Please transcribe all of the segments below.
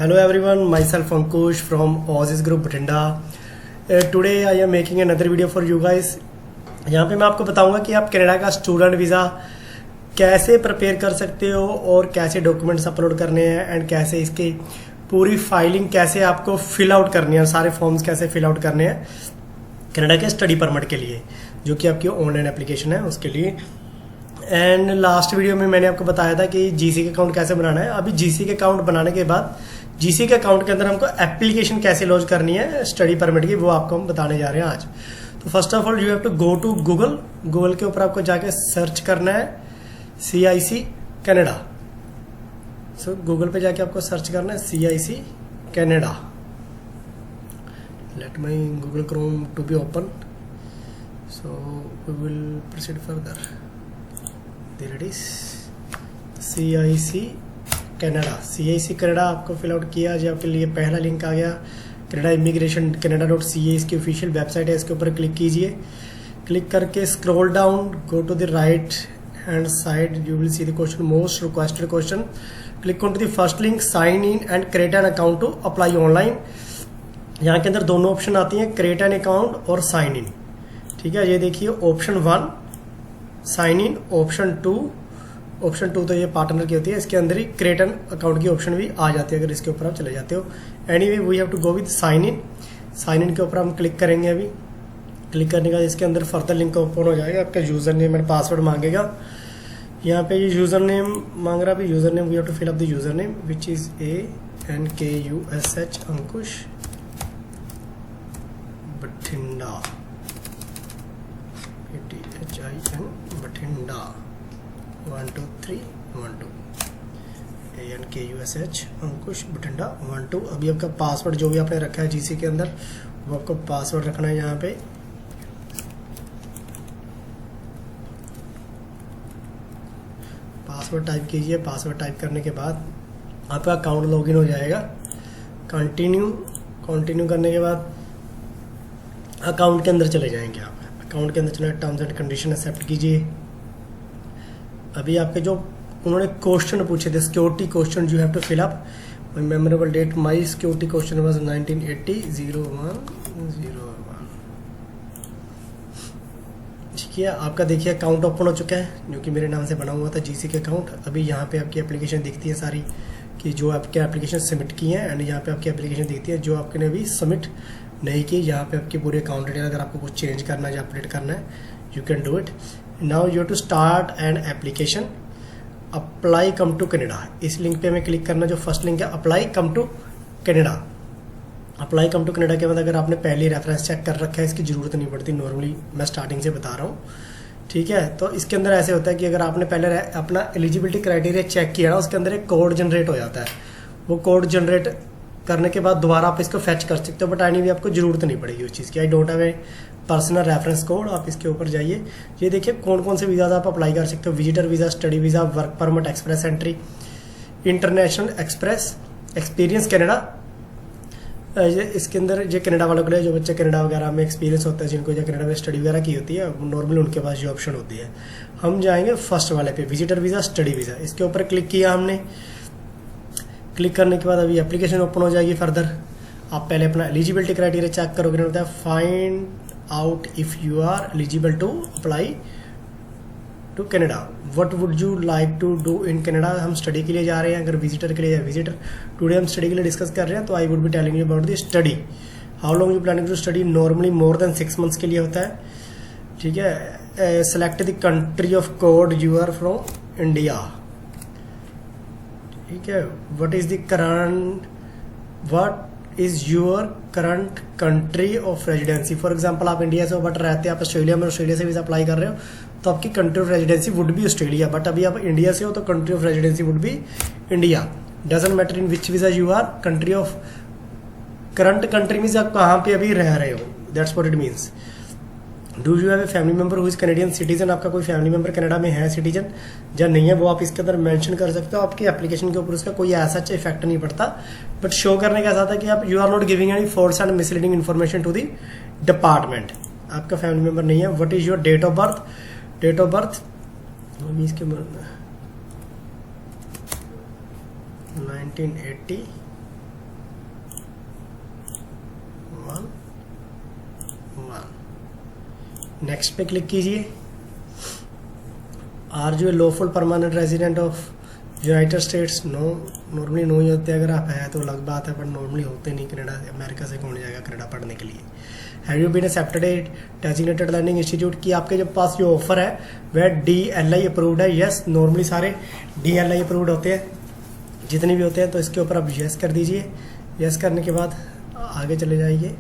Hello everyone, myself Ankush from Oasis Group Bhatinda. Today I am making another video for you guys. यहाँ पे मैं आपको बताऊंगा कि आप कनाडा का स्टूडेंट वीज़ा कैसे प्रिपेयर कर सकते हो और कैसे डॉक्यूमेंट्स अपलोड करने हैं एंड कैसे इसकी पूरी फाइलिंग कैसे आपको फिल आउट करनी है, सारे फॉर्म्स कैसे फिल आउट करने हैं कनाडा के स्टडी परमिट के लिए, जो कि आपकी ऑनलाइन एप्लीकेशन है उसके लिए। एंड लास्ट वीडियो में मैंने आपको बताया था कि जीसी के अकाउंट कैसे बनाना है। अभी जीसी के अकाउंट बनाने के बाद जीसी के अकाउंट के अंदर हमको एप्लीकेशन कैसे लॉन्च करनी है स्टडी परमिट की, वो आपको हम बताने जा रहे हैं आज। तो first of all you have to go to Google के ऊपर आपको जाके सर्च करना है CIC कनाडा। सो गूगल पे जाके आपको सर्च करना है CIC Canada. Let my Google Chrome to be open, so we will proceed further. There it is CIC Canada आपको फिल आउट किया जो आपके लिए पहला लिंक आ गया कनाडा इमिग्रेशन canada.ca इसकी ऑफिशियल वेबसाइट है। इसके ऊपर क्लिक कीजिए। क्लिक करके scroll down, go to the right hand side, you will see the question most requested question. Click on to the first link, sign in and create an account to apply online. यहाँ के अंदर दोनों option आती हैं, create an account और sign in. ठीक है, ये देखिए ऑप्शन 1 साइन इन, ऑप्शन 2 तो ये पार्टनर की होती है, इसके अंदर ही क्रिएट एन अकाउंट की ऑप्शन भी आ जाती है अगर इसके ऊपर आप चले जाते हो। Anyway we have to go with sign in के ऊपर हम क्लिक करेंगे। अभी क्लिक करने के बाद इसके अंदर फर्दर लिंक ओपन हो जाएगा। आपका यूजर नेम एंड पासवर्ड मांगेगा। यहाँ पे ये यूजर नेम मांग रहा है। User name we have to fill up the user name which is ANKUSH Ankush Bathinda, ATHIN Bathinda 1 2 3 1 2 ANKUSH Ankush Bathinda 1 2। अभी आपका पासवर्ड जो भी आपने रखा है जीसी के अंदर वो आपको पासवर्ड रखना है। यहाँ पे पासवर्ड टाइप कीजिए। पासवर्ड टाइप करने के बाद आपका अकाउंट लॉगिन हो जाएगा। कंटिन्यू करने के बाद अकाउंट के अंदर चले जाएंगे। आप अकाउंट के अंदर चले, टर्म्स एंड कंडीशन एक्सेप्ट कीजिए। अभी आपके जो उन्होंने क्वेश्चन पूछे थे, security question you have to fill up. Memorable date, my security question was 1980-01-01। ठीक है, आपका देखिए अकाउंट ओपन हो चुका है जो कि मेरे नाम से बना हुआ था जीसी के अकाउंट। अभी यहाँ पे आपकी एप्लीकेशन दिखती है सारी कि जो आपके एप्लीकेशन सबमिट की है, एंड यहाँ पे आपकी एप्लीकेशन दिखती है जो आपने अभी सबमिट नहीं की। यहाँ पे आपकी पूरी अकाउंट डिटेल अगर आपको कुछ चेंज करना है या अपडेट करना है you can do it. Now you have to start an application apply come to Canada. इस लिंक पे हमें क्लिक करना, जो फर्स्ट लिंक है apply come to Canada. Apply come to Canada के बाद अगर आपने पहले रेफरेंस चेक कर रखा है इसकी जरूरत नहीं पड़ती, नॉर्मली मैं स्टार्टिंग से बता रहा हूँ। ठीक है, तो इसके अंदर ऐसे होता है कि अगर आपने पहले अपना एलिजिबिलिटी क्राइटेरिया चेक किया ना, उसके अंदर एक कोड जनरेट हो जाता है। वो कोड जनरेट करने के बाद दोबारा आप इसको फैच कर सकते हो, बट आनी भी आपको जरूरत नहीं पड़ेगी उस चीज़ की। आई don't have a personal reference code. आप इसके ऊपर जाइए, ये देखिए कौन कौन से वीज़ा आप अप्लाई कर सकते हो। Visitor visa, study visa, work permit, express entry, international express, experience Canada. इसके अंदर जो कनाडा वालों के लिए, जो बच्चे कनाडा वगैरह में एक्सपीरियंस होता है, जिनको जो कनाडा में स्टडी वगैरह की होती है, नॉर्मली उनके पास ये ऑप्शन होती है। हम जाएंगे फर्स्ट वाले पे, विजिटर वीज़ा, स्टडी वीज़ा। इसके ऊपर क्लिक किया हमने। क्लिक करने के बाद अभी एप्लीकेशन ओपन हो जाएगी। फर्दर आप पहले अपना एलिजिबिलिटी क्राइटेरिया चेक करोगे, होता है find out if you are eligible to apply to Canada. What would you like to do in Canada. हम स्टडी के लिए जा रहे हैं, अगर विजिटर के लिए या विजिटर। टुडे हम स्टडी के लिए डिस्कस कर रहे हैं, तो I would be telling you about the study. How long you planning to study, normally more than 6 months के लिए होता है। ठीक है, select the country of code, you are from India. ठीक है, what is your current country of residency. For example आप India से हो बट रहते हैं आप ऑस्ट्रेलिया में, ऑस्ट्रेलिया से वीजा अप्लाई कर रहे हो तो आपकी country of residency would be Australia, but अभी आप इंडिया से हो तो country of residency would be India. Doesn't matter in which visa you are, country of current country means आप कहाँ पे अभी रह रहे हो, that's what it means. Do you have a family member who is Canadian citizen. आपका कोई family member Canada में है सिटीजन या नहीं है, वो आप इसके अंदर मेंशन कर सकते हो। आपकी एप्लीकेशन के ऊपर उसका कोई ऐसा इफेक्ट नहीं पड़ता, बट शो करने का ऐसा था कि आप you are not giving any false and misleading information to the department. आपका फैमिली मेंबर नहीं है। What is your date of birth, date of birth इसके 1980 नेक्स्ट पे क्लिक कीजिए। Are you a lawful permanent resident of United States? No, normally no ही होते हैं। अगर आप है तो अलग बात है, पर नॉर्मली होते नहीं। कनाडा अमेरिका से कौन जाएगा कनाडा पढ़ने के लिए? Have you been accepted a designated learning institute? की आपके जो पास जो ऑफर है वह DLI अप्रूव्ड है? यस, नॉर्मली सारे DLI अप्रूव्ड होते हैं, जितने भी होते हैं। तो इसके ऊपर आप यस कर दीजिए। यस करने के बाद आगे चले जाइए।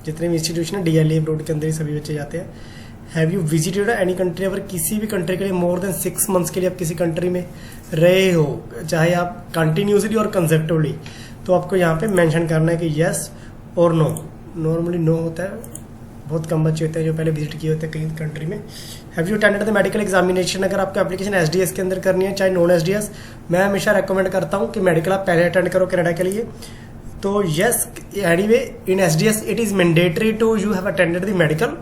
जितने भी इंस्टीट्यूशन है DLI अप्रूव्ड के अंदर ही सभी बच्चे जाते हैं। Have you visited any country? अगर किसी भी कंट्री के लिए मोर देन 6 मंथ्स के लिए आप किसी कंट्री में रहे हो, चाहे आप कंटिन्यूसली और कंसेप्टिवली, तो आपको यहाँ पे मेंशन करना है कि यस और नो। नॉर्मली नो होता है, बहुत कम बच्चे होते हैं जो पहले विजिट किए होते हैं कहीं कंट्री में। Have you attended the medical examination? अगर आपको एप्लीकेशन SDS के अंदर करनी है चाहे नॉन SDS, मैं हमेशा रेकमेंड करता हूँ कि मेडिकल आप पहले अटेंड करो कनाडा के लिए। तो yes, anyway in SDS it is mandatory to you have attended the medical.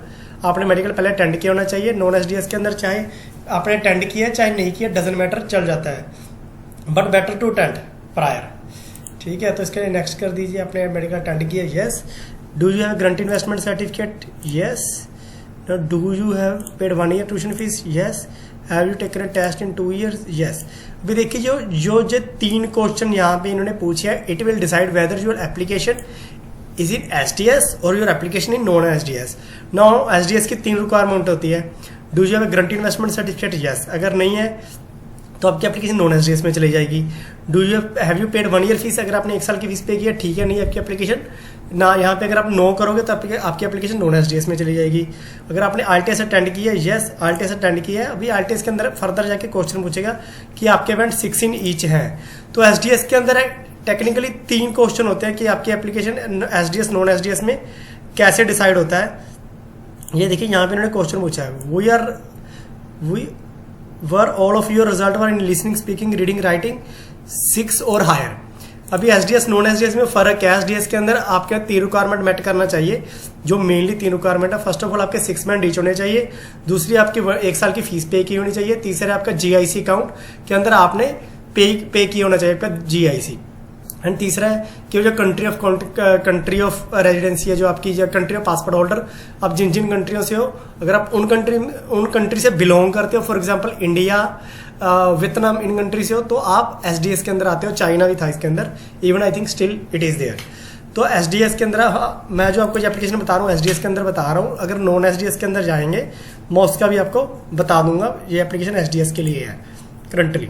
आपने मेडिकल पहले अटेंड किया होना चाहिए। नॉन SDS के अंदर चाहे आपने अटेंड किया चाहे नहीं किया, डजेंट मैटर, चल जाता है, but better to attend prior. ठीक है, तो इसके लिए नेक्स्ट कर दीजिए। आपने मेडिकल अटेंड किया, yes. Do you have grant investment certificate? Yes. Do you have paid 1 year tuition fees? Yes. Have you taken a test in 2 years? Yes. अभी देखिए जो 3 क्वेश्चन यहाँ पे इन्होंने पूछे हैं, it will decide whether your application is in SDS और your application in non SDS। नॉ SDS की 3 रिक्वायरमेंट होती है। Do you have grant investment certificate? Yes. अगर नहीं है तो आपकी एप्लीकेशन नॉन SDS में चली जाएगी। Do you have you paid 1 year fees? अगर आपने 1 साल की फीस पे किया, ठीक है, नहीं आपकी एप्लीकेशन ना, यहाँ पे अगर आप नो करोगे तो आपकी एप्लीकेशन नॉन SDS में चली जाएगी। अगर आपने IELTS अटेंड किया, यस, IELTS अटेंड किया है। अभी IELTS के अंदर फर्दर जाके क्वेश्चन पूछेगा कि आपके इवेंट 6 इन ईच हैं। तो SDS के अंदर टेक्निकली 3 क्वेश्चन होते हैं कि आपकी एप्लीकेशन SDS नॉन SDS में कैसे डिसाइड होता है। ये देखिए यहाँ पे इन्होंने क्वेश्चन पूछा है, we were all of your result were in listening, speaking, reading, writing 6 और हायर। अभी SDS नॉन SDS में फर्क है। SDS के अंदर आपके 3 रिक्वायरमेंट मेट करना चाहिए, जो मेनली 3 रिक्वायरमेंट है। फर्स्ट ऑफ ऑल आपके 6 मंथ रीच होने चाहिए, दूसरी आपकी 1 साल की फीस पे की होनी चाहिए, तीसरा आपका GIC अकाउंट के अंदर आपने पे किया होना चाहिए आपका GIC, एंड तीसरा है कि जो कंट्री ऑफ रेजिडेंसी है, जो आपकी कंट्री ऑफ पासपोर्ट होल्डर, आप जिन जिन कंट्रियों से हो, अगर आप उन कंट्री से बिलोंग करते हो, for example India, Vietnam, in country से हो, तो आप SDS के अंदर आते हो। चाइना भी था इसके अंदर, even I think still it is there. तो SDS के अंदर मैं जो आपको एप्लीकेशन बता रहा हूँ SDS के अंदर बता रहा हूँ। अगर नॉन SDS के अंदर जाएंगे मैं उसका भी आपको बता दूंगा। ये एप्लीकेशन SDS के लिए है करंटली।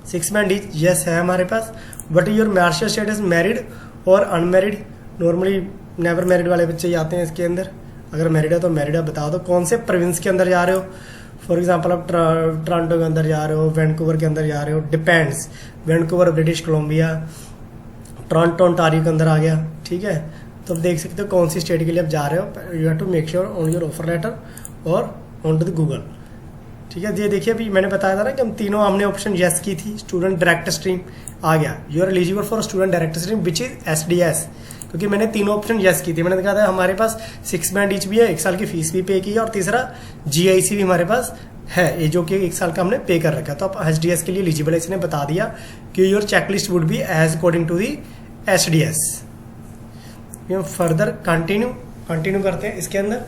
6 मंथ ईच, यस है हमारे पास। But your marital status married और अनमैरिड? नॉर्मली नेवर मैरिड वाले बच्चे जाते हैं इसके अंदर। अगर मैरिड है तो मैरिड है, बता दो कौन से प्रोविंस के अंदर जा रहे हो। फॉर एग्जांपल आप टोरंटो के अंदर जा रहे हो, वैंकूवर के अंदर जा रहे हो, depends. Vancouver British Columbia, Toronto Ontario के अंदर आ गया, ठीक है। तो आप देख सकते हो कौन सी स्टेट के लिए आप जा रहे हो। You have to make sure on your offer letter और ऑन टू द गूगल, ठीक है। ये देखिए अभी मैंने बताया था ना कि हम तीनों, हमने ऑप्शन यस की थी। स्टूडेंट डायरेक्ट स्ट्रीम आ गया, you are eligible for student direct stream which is SDS, क्योंकि मैंने तीनों ऑप्शन यस की थी। मैंने कहा था हमारे पास 6 मंथ ईच भी है, 1 साल की फीस भी पे की है, और तीसरा GIC भी हमारे पास है, ये जो कि 1 साल का हमने पे कर रखा है। तो आप SDS के लिए एलिजिबल है। इसने बता दिया कि your checklist would be as according to the SDS। Further continue करते हैं इसके अंदर।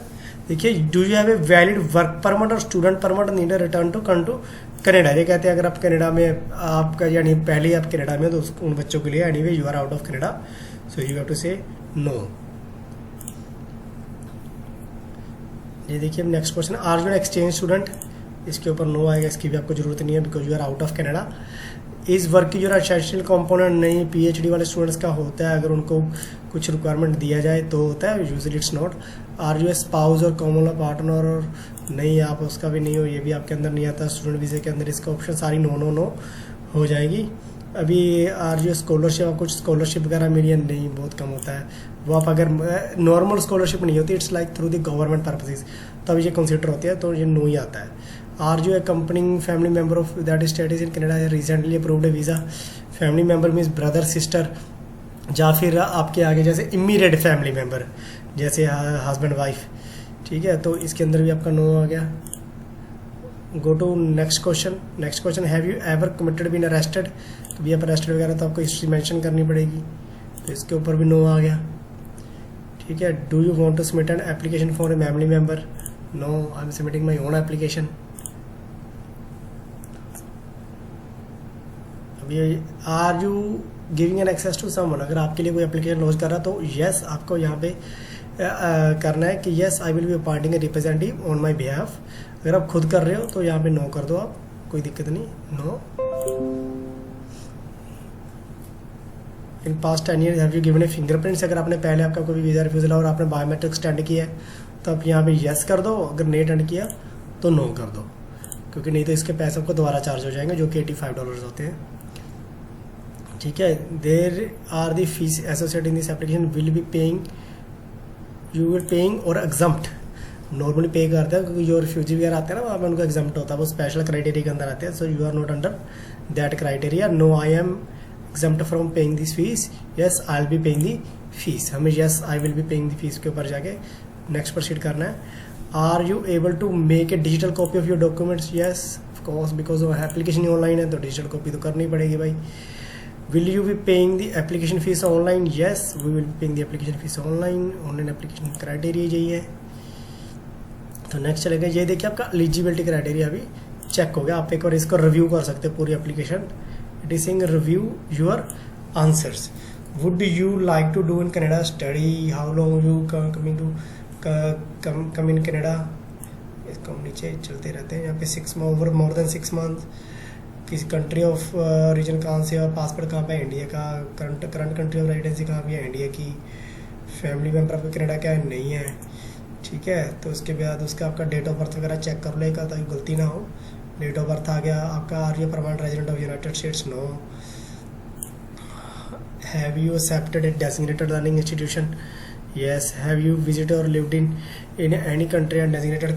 देखिए, do you have a valid work permit और student permit need return to Canada. ये कहते हैं अगर आप कनाडा में आपका, यानी पहले आप कनाडा में, तो उन बच्चों के लिए anyway you are out of Canada, so you have to say no. ये देखिए next question, are you an exchange student? इसके ऊपर नो आएगा, इसकी भी आपको जरूरत नहीं है because you are out of Canada. इस वर्क की जो एसेंशियल कंपोनेंट नहीं, PhD वाले स्टूडेंट्स का होता है, अगर उनको कुछ रिक्वायरमेंट दिया जाए तो होता है, usually it's not. Are you a spouse or common law partner? और नहीं, आप उसका भी नहीं हो, ये भी आपके अंदर नहीं आता। स्टूडेंट वीजे के अंदर इसका ऑप्शन सारी नो हो जाएगी। अभी आर यू स्कॉलरशिप, आप कुछ स्कॉलरशिप वगैरह मिली है? नहीं, बहुत कम होता है वो। आप अगर नॉर्मल स्कॉलरशिप नहीं होती, it's like through the government purposes, तब ये कंसिडर होती है, तो ये नो ही आता है। Are you accompanying family member of that status in Canada recently approved a visa? Family member means brother, sister, या फिर आपके आगे जैसे इमीडिएट फैमिली मेंबर, जैसे हस्बैंड वाइफ, ठीक है। तो इसके अंदर भी आपका नो आ गया। Go to next question, have you ever committed been arrested? कभी आप अरेस्टेड वगैरह तो आपको हिस्ट्री मेंशन करनी पड़ेगी, तो इसके ऊपर भी नो आ गया, ठीक है, do you want to submit an application for a family member? No, I am submitting my own application. अभी are you giving an access to someone, अगर आपके लिए कोई एप्लीकेशन लॉन्च कर रहा तो यस आपको यहाँ पे करना है कि yes I will B appointing a representative on my behalf. अगर आप खुद कर रहे हो तो यहाँ पे नो कर दो आप, कोई दिक्कत नहीं, no. In past 10 years have you given a fingerprints, अगर आपने पहले आपका कोई वीजा रिफ्यूजल और आपने बायोमेट्रिक स्टैंड किया है तो आप यहाँ पे यस कर दो, अगर नहीं अटेंड किया तो नो कर दो, क्योंकि नहीं तो इसके पैसे आपको दोबारा चार्ज हो जाएंगे जो कि $85 होते हैं। ठीक है, there are the fees associated in this application will be paying, you will paying or exempt. Normally pay करते हैं क्योंकि जो रिफ्यूजी वगैरह आते हैं ना वहाँ पे उनको एग्जम्प्ट होता है, वो स्पेशल क्राइटेरिया के अंदर आते हैं। So you are not under that criteria. No I am exempt from paying this fees, yes I will be paying the fees. हमें yes I will be paying the fees के ऊपर जाके next proceed करना है। Are you able to make a digital copy of your documents? Yes of course, because वो application ही online है तो डिजिटल कॉपी तो करनी पड़ेगी भाई। Will you be paying the application fees online? Yes, we will be paying the application fees online. Online application criteria यही है। तो नेक्स्ट चलेगा, ये देखिए आपका एलिजिबिलिटी क्राइटेरिया अभी चेक हो गया। आप एक बार इसको रिव्यू कर सकते हैं पूरी application. It is saying review your answers. Would you like to do in Canada study? How long you coming to come in Canada? इसको नीचे चलते रहते हैं यहाँ पे 6 मंथ, मोर देन 6 मंथ। किसी कंट्री ऑफ रीजन कहाँ से और पासपोर्ट कहाँ पे है? इंडिया का। करंट कंट्री ऑफ रेजिडेंसी कहाँ पे है? इंडिया की। फैमिली मेम्बर आपका कनाडा क्या है? नहीं है। ठीक है, तो उसके बाद उसका आपका डेट ऑफ बर्थ वगैरह चेक कर लेगा ताकि गलती ना हो। डेट ऑफ बर्थ आ गया आपका। Are you permanent resident of United States? No. Have you accepted a designated learning institution? Yes. Have you visited or lived in any country and designated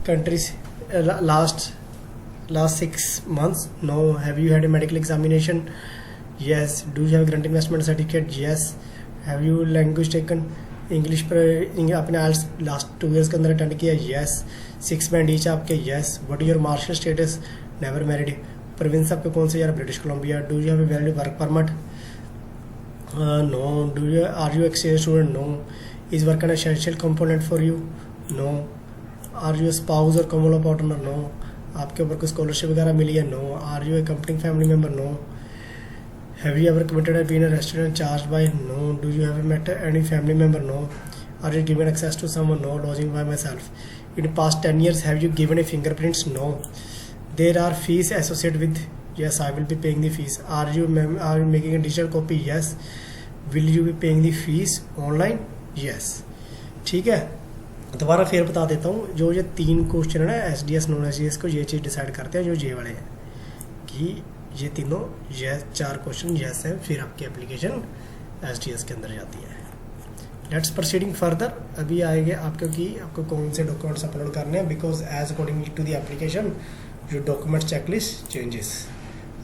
countries last 6 months? No. Have you had a medical examination? Yes. Do you have a grant investment certificate? Yes. Have you language taken English पर अपने IELTS last 2 years के अंदर attend किया? Yes. 6 band each आपके? Yes. What is your marital status? Never married. Province आपके कौन से यार? British Columbia. Do you have a valid work permit? No. Are you exchange student? No. Is work an essential component for you? No. Are you a spouse or common law partner? No. आपके ऊपर कोई scholarship वगैरह मिली है? No. Are you a company family member? No. Have you ever committed a been arrested and charge by? No. Do you have met any family member? No. Are you given access to someone? No. Lodging by myself in past 10 years have you given a fingerprints? No. There are fees associated with? Yes I will be paying the fees. Are you making a digital copy? Yes. Will you B paying the fees online? Yes. ठीक है, दोबारा फिर बता देता हूँ। जो ये 3 question है ना एसडीएस नॉन एसडीएस को ये चीज़ डिसाइड करते हैं, जो ये वाले हैं कि ये तीनों यस 4 क्वेश्चन यस हैं, फिर आपकी एप्लीकेशन एसडीएस के अंदर जाती है। Let's proceeding further. अभी आएंगे आपको कि आपको कौन से डॉक्यूमेंट्स अपलोड करने हैं, because as according to the application जो डॉक्यूमेंट चेकलिस्ट चेंजेस।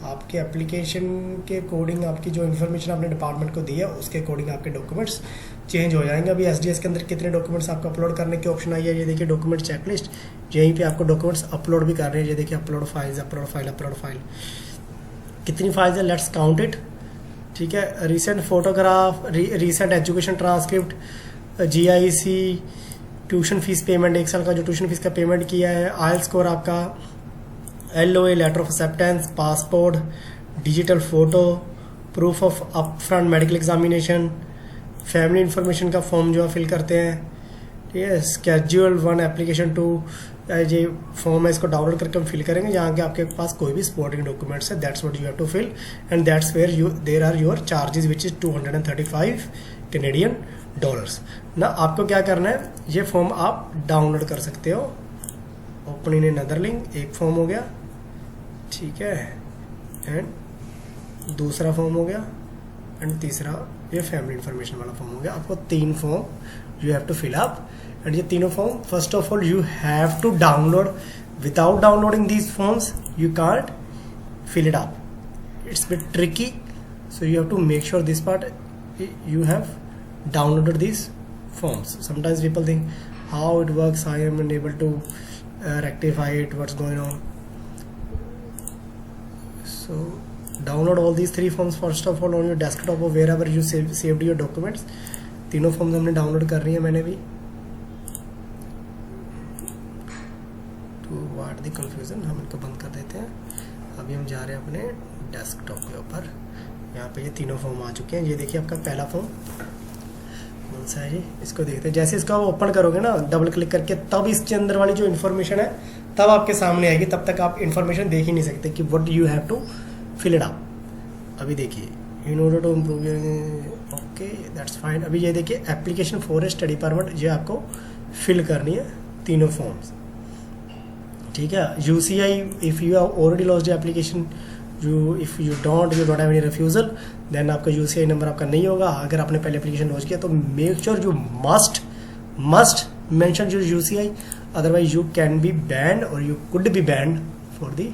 आपके एप्लीकेशन के अकॉर्डिंग आपकी जो इन्फॉर्मेशन आपने डिपार्टमेंट को दी है उसके अकॉर्डिंग आपके डॉक्यूमेंट्स चेंज हो जाएंगे। अभी एसडीएस के अंदर कितने डॉक्यूमेंट्स आपको अपलोड करने की ऑप्शन आई है, ये देखिए डॉक्यूमेंट चेकलिस्ट। यहीं पे आपको डॉक्यूमेंट्स अपलोड भी कर रहे हैं, ये देखिए अपलोड फाइल। कितनी फाइल्स है? Let's count it. ठीक है, recent photograph, recent education transcript, GIC, tuition fees payment, 1 साल का जो ट्यूशन फीस का पेमेंट किया है, आइल स्कोर आपका, LOA letter of acceptance, passport, digital photo, proof of upfront medical examination, family information का फॉर्म जो फिल करते हैं। ठीक है, स्केड्यूल 1 एप्लीकेशन 2 ये फॉर्म है, इसको डाउनलोड करके हम फिल करेंगे। जहाँ के आपके पास कोई भी सपोर्टिंग डॉक्यूमेंट्स है, that's what you have to fill and that's where there are your charges which is $235 Canadian ना। आपको क्या करना है, ये फॉर्म आप डाउनलोड कर सकते हो। ओपन इन अनदर लिंक, एक फॉर्म हो गया, ठीक है, एंड दूसरा फॉर्म हो गया, एंड तीसरा ये फैमिली इंफॉर्मेशन वाला फॉर्म हो गया। आपको 3 form you have to fill up, and ये तीनों form first of all you have to download. Without downloading these forms you can't fill it up. It's a bit tricky, so you have to make sure this part you have downloaded these forms. Sometimes people think how it works, I am unable to rectify it, what's going on. So download all these 3 forms first of all on your desktop or wherever you saved your documents, तीनों forms हमने download कर रही है मैंने भी। To what the confusion, हम इनको बंद कर देते हैं। अभी हम जा रहे हैं अपने डेस्कटॉप के ऊपर। यहाँ पे ये तीनों फॉर्म आ चुके हैं। ये देखिए आपका पहला फॉर्म कौन सा है जी, इसको देखते हैं। जैसे इसको आप ओपन करोगे ना डबल क्लिक करके, तब इसके अंदर वाली जो इन्फॉर्मेशन है तब आपके सामने आएगी। तब तक आप इन्फॉर्मेशन देख ही नहीं सकते कि what you have to fill it up. अभी देखिए in order to improve, okay that's fine. अभी ये देखिए application for a study permit, ये आपको फिल करनी है तीनों फॉर्म्स, ठीक है। UCI, if you have already lost application, if you don't have any refusal, then आपका यूसीआई नंबर आपका नहीं होगा। अगर आपने पहले एप्लीकेशन लॉन्च किया तो make sure you must mention your UCI, otherwise you can be banned or you could be banned for the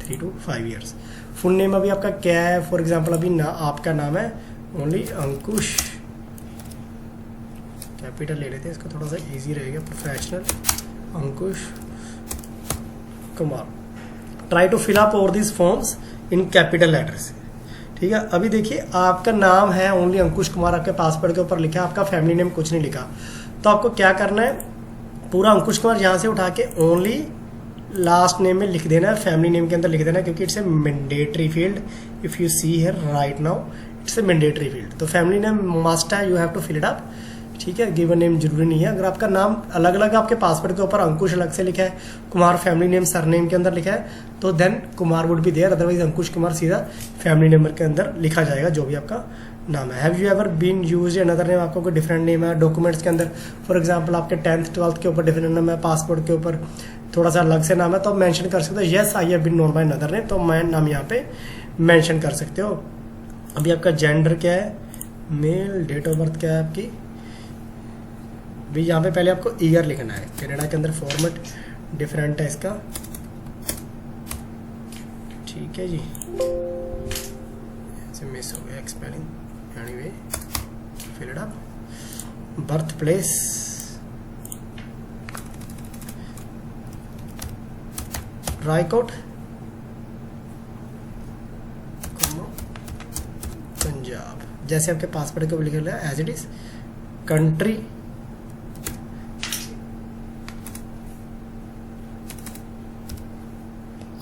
3 to 5 years। Full name अभी आपका क्या है? फॉर एग्जाम्पल अभी आपका नाम है ओनली अंकुश, कैपिटल ले लेते हैं, इसको थोड़ा सा इजी रहेगा। Professional Ankush Kumar. Try to fill up over this forms in capital letters, ठीक है। अभी देखिए आपका नाम है ओनली अंकुश कुमार, आपके पासपोर्ट के ऊपर लिखा है, आपका फैमिली नेम कुछ नहीं लिखा। तो आपको क्या करना है, पूरा अंकुश कुमार यहाँ से उठा के ओनली लास्ट नेम में लिख देना है, फैमिली नेम के अंदर लिख देना है, क्योंकि it's a mandatory field. If you see here right now it's a mandatory field. तो फैमिली नेम मस्ट है, you have to fill it up, ठीक है। गिवन नेम जरूरी नहीं है। अगर आपका नाम अलग अलग आपके पासपोर्ट के ऊपर अंकुश अलग से लिखा है, कुमार फैमिली नेम सरनेम के अंदर लिखा है, तो then Kumar would be there, otherwise Ankush Kumar सीधा फैमिली नंबर के अंदर लिखा जाएगा जो भी आपका नाम है। Have you ever been used another name, आपको कोई डिफरेंट नेम है डॉक्यूमेंट्स के अंदर, फॉर एग्जांपल आपके 10th 12th के ऊपर डिफरेंट नाम है, पासपोर्ट के ऊपर थोड़ा सा अलग से नाम है, तो आप मेंशन कर सकते हो yes I have been known by another name, तो मैं नाम यहाँ पे मेंशन कर सकते हो। अभी आपका जेंडर क्या है, मेल, डेट ऑफ बर्थ क्या है आपकी, भी यहाँ पे पहले आपको ईयर लिखना है। कनाडा के अंदर फॉर्मेट डिफरेंट है इसका, ठीक है जी। मिस हो गया spelling, anyway fill it up. Birth place, Raikot, Punjab, जैसे आपके पासपोर्ट के ऊपर लिखा है as it is. Country,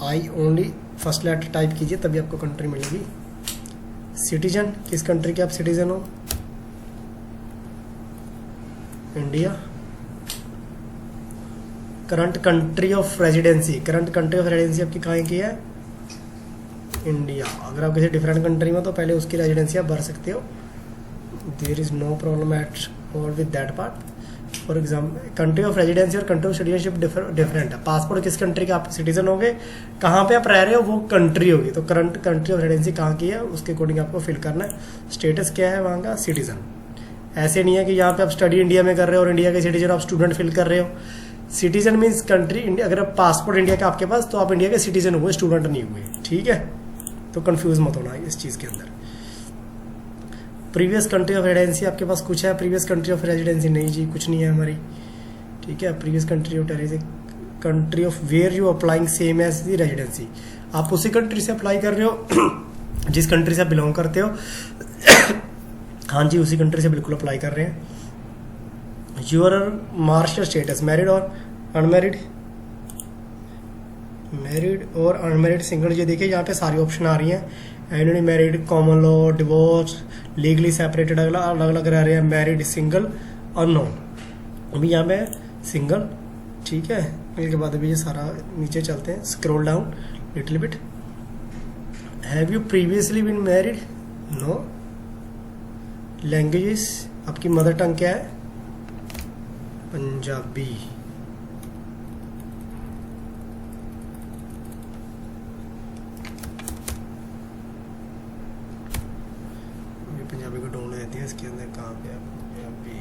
I only first letter type कीजिए तभी आपको कंट्री मिलेगी। सिटीजन, किस कंट्री के आप सिटीजन हो, India. Current country of residency, current country of residency आपकी कहाँ की है, इंडिया। अगर आप किसी डिफरेंट कंट्री में तो पहले उसकी रेजिडेंसी आप भर सकते हो, there is no problem at all with that part. For example country of residency और कंट्री ऑफ सिटीजनशिप डिफरेंट है। पासपोर्ट किस कंट्री का आप सिटीजन होंगे, कहाँ पे आप रह रहे हो वो कंट्री होगी, तो करंट कंट्री ऑफ रेजिडेंसी कहाँ की है उसके अकॉर्डिंग आपको फिल करना है। स्टेटस क्या है वहाँ का, सिटीजन। ऐसे नहीं है कि यहाँ पे आप स्टडी इंडिया में कर रहे हो और इंडिया के सिटीजन आप स्टूडेंट फिल कर रहे हो। सिटीजन मीन्स कंट्री, अगर आप पासपोर्ट इंडिया का आपके पास तो आप इंडिया के सिटीजन हुए, स्टूडेंट नहीं हुए, ठीक है। तो कंफ्यूज मत होना इस चीज़ के अंदर। प्रीवियस कंट्री ऑफ रेजिडेंसी आपके पास कुछ है, प्रीवियस कंट्री ऑफ रेजिडेंसी नहीं जी, कुछ नहीं है हमारी, ठीक है। Previous country of country of where you applying same as the residency, आप उसी कंट्री से अप्लाई कर रहे हो जिस कंट्री से बिलोंग करते हो हाँ जी, उसी कंट्री से बिल्कुल अप्लाई कर रहे हैं। योर मार्शल स्टेटस, मैरिड और अनमैरिड, मैरिड और अनमैरिड, सिंगल। ये देखिए यहाँ पे सारी ऑप्शन आ रही हैं, annually married, common law, divorce, legally separated, अलग अलग रह रहे हैं, मैरिड, सिंगल, अननोन। अभी यहाँ पे सिंगल, ठीक है। इसके बाद अभी ये सारा नीचे चलते हैं, scroll down little bit. Have you previously been married, no. Languages, आपकी मदर टंग क्या है, पंजाबी। पंजाबी को ढूंढ देती है इसके अंदर, कहाँ पे पंजाबी,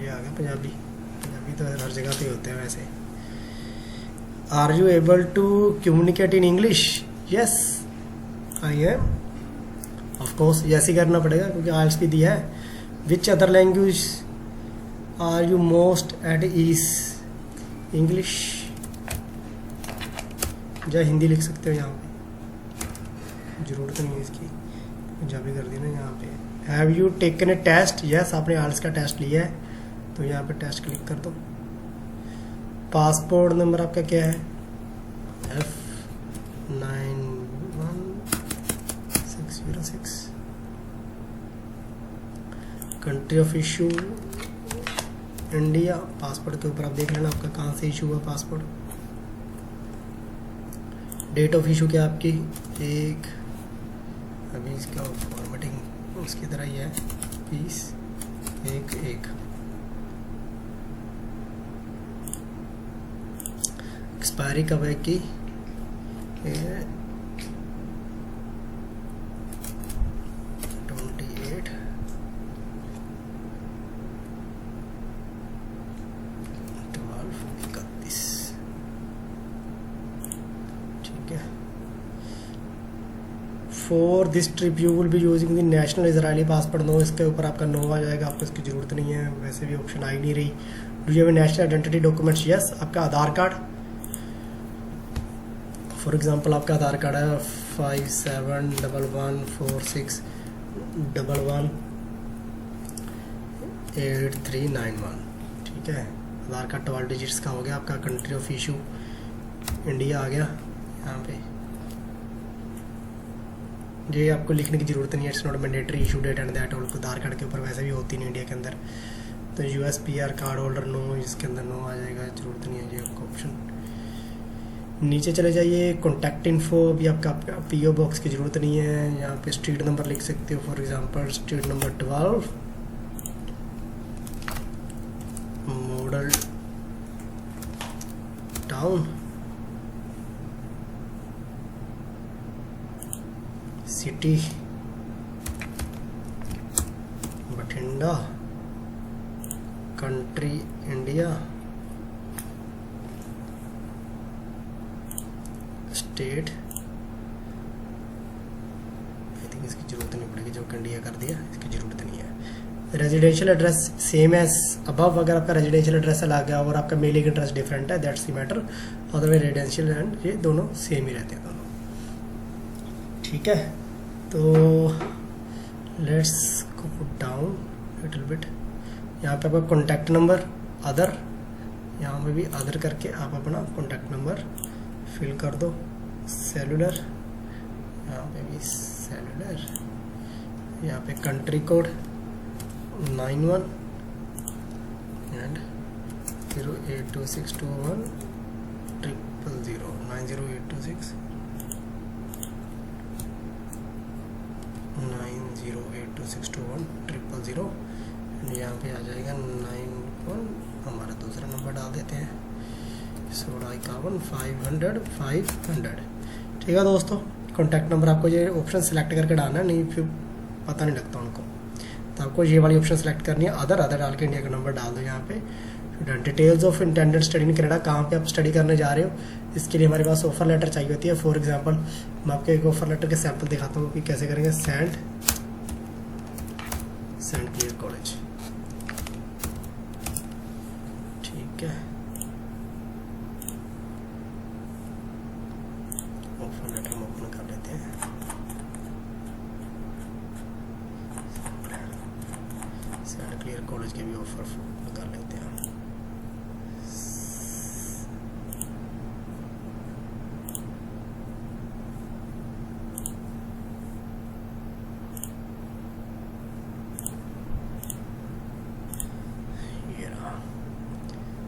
ये आ गया पंजाबी। पंजाबी तो हर जगह पे होते हैं वैसे। Are you able to communicate in English, yes I am, of course yes ही करना पड़ेगा क्योंकि आइल्स भी दिया है। Which other language are you most at ease, English, या हिंदी लिख सकते हो यहाँ पे, जरूरत नहीं है इसकी, पंजाबी कर दी ना यहाँ पे। Have you taken a test, yes आपने आइल्स का टेस्ट लिया है, तो यहाँ पे टेस्ट क्लिक कर दो। पासपोर्ट नंबर आपका क्या है, F91606। Country of issue India, passport के ऊपर आप देख लेना आपका कहाँ से इशू हुआ पासपोर्ट। डेट ऑफ इशू क्या आपकी, एक, अभी इसका फॉर्मेटिंग उसकी तरह ही है, 20/1/1। एक्सपायरी कब है की, 28/12/31। ठीक है। For this trip you will be using the national Israeli passport, no, इसके ऊपर आपका नो आ जाएगा, आपको इसकी ज़रूरत नहीं है, वैसे भी ऑप्शन आ ही नहीं रही। Do you have national identity documents, yes. आपका आधार कार्ड, फॉर एग्जांपल आपका आधार कार्ड है 571146118391। ठीक है, आधार कार्ड 12 डिजिट्स का हो गया आपका। कंट्री ऑफ इशू इंडिया आ गया यहाँ पे, ये आपको लिखने की जरूरत नहीं है, it's not mandatory, issue date and that all Aadhaar card के ऊपर वैसे भी होती नहीं इंडिया के अंदर। तो USPR कार्ड होल्डर नो, इसके अंदर नो आ जाएगा, जरूरत नहीं है ये आपको ऑप्शन। नीचे चले जाइए, कॉन्टैक्ट इन्फो, अभी आपका PO बॉक्स की ज़रूरत नहीं है, यहाँ पे स्ट्रीट नंबर लिख सकते हो, for example street number 12 model town city Bathinda, country India, state, I think इसकी जरूरत नहीं पड़ेगी, जो इंडिया कर दिया इसकी जरूरत नहीं है। Residential address same as above, अगर आपका रेजिडेंशियल एड्रेस अलग है और आपका मेलिंग एड्रेस डिफरेंट है, that's the matter, otherwise residential and ये दोनों सेम ही रहते हैं दोनों। ठीक है, तो let's go down little bit. यहाँ पे आपका कॉन्टैक्ट नंबर अदर, यहाँ पे भी अदर करके आप अपना कॉन्टैक्ट नंबर फिल कर दो। सेलुलर, यहाँ पे भी सेलुलर, यहाँ पे कंट्री कोड 91 एंड 082621000 90826 908262100। यहाँ पे आ जाएगा 91, हमारा दूसरा नंबर डाल देते हैं 1651 500। ठीक है दोस्तों, कॉन्टैक्ट नंबर आपको ये ऑप्शन सेलेक्ट करके डालना है, नहीं फिर पता नहीं लगता उनको, तो आपको ये वाली ऑप्शन सेलेक्ट करनी है, अदर डाल के इंडिया का नंबर डाल दो यहाँ पे। Details of intended study in Canada, कहाँ पे आप स्टडी करने जा रहे हो, इसके लिए हमारे पास ऑफर लेटर चाहिए होती है। फॉर एग्जांपल मैं आपको एक ऑफर लेटर के सैंपल दिखाता हूँ कि कैसे करेंगे। सेंट क्लियर कॉलेज, ठीक है, ऑफर लेटर हम ओपन कर लेते हैं। सेंट क्लियर कॉलेज के भी ऑफर कर लेते हैं।